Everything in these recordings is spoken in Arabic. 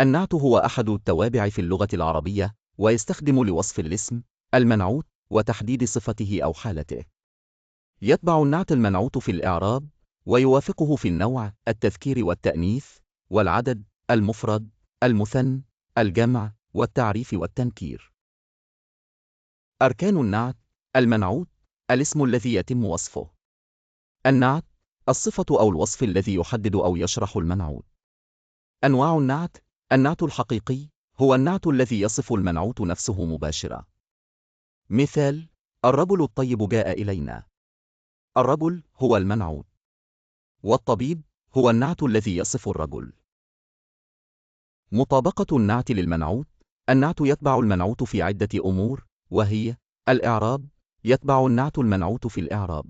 النعت هو أحد التوابع في اللغة العربية، ويستخدم لوصف الاسم المنعوت وتحديد صفته أو حالته. يتبع النعت المنعوت في الإعراب، ويوافقه في النوع، التذكير والتأنيث، والعدد، المفرد، المثنى، الجمع، والتعريف والتنكير. أركان النعت: المنعوت، الاسم الذي يتم وصفه. النعت، الصفة أو الوصف الذي يحدد أو يشرح المنعوت. أنواع النعت: النعت الحقيقي هو النعت الذي يصف المنعوت نفسه مباشرة. مثال: الرجل الطيب جاء إلينا. الرجل هو المنعوت، والطبيب هو النعت الذي يصف الرجل. مطابقة النعت للمنعوت: النعت يتبع المنعوت في عدة أمور، وهي: الإعراب، يتبع النعت المنعوت في الإعراب.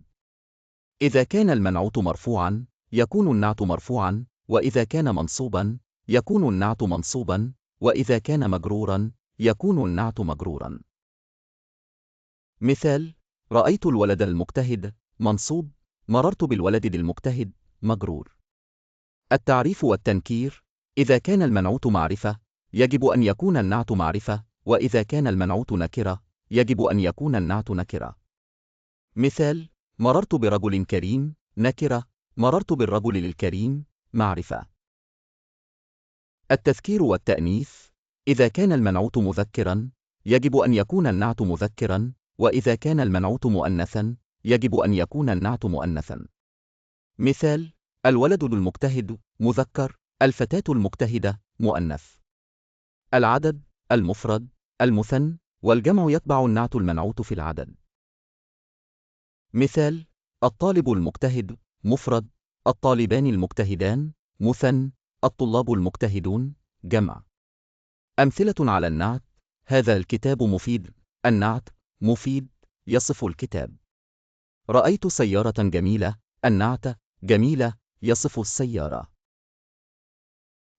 إذا كان المنعوت مرفوعا يكون النعت مرفوعا، وإذا كان منصوبا يكون النعت منصوبا، وإذا كان مجرورا يكون النعت مجرورا. مثال: رأيت الولد المجتهد منصوب، مررت بالولد المجتهد مجرور. التعريف والتنكير: إذا كان المنعوت معرفة يجب أن يكون النعت معرفة، وإذا كان المنعوت نكرة يجب أن يكون النعت نكرة. مثال: مررت برجل كريم نكرة، مررت بالرجل الكريم معرفة. التذكير والتأنيث: إذا كان المنعوت مذكرا يجب أن يكون النعت مذكرا، وإذا كان المنعوت مؤنثا يجب أن يكون النعت مؤنثا. مثال: الولد المجتهد مذكر، الفتاة المجتهدة مؤنث. العدد، المفرد، المثنى، والجمع يتبع النعت المنعوت في العدد. مثال: الطالب المجتهد مفرد، الطالبان المجتهدان مثنى، الطلاب المجتهدون جمع. أمثلة على النعت: هذا الكتاب مفيد. النعت مفيد يصف الكتاب. رأيت سيارة جميلة. النعت جميلة يصف السيارة.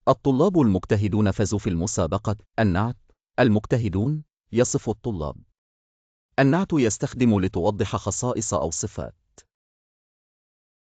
الطلاب المجتهدون فازوا في المسابقة. النعت المجتهدون يصف الطلاب. النعت يستخدم لتوضح خصائص أو صفات.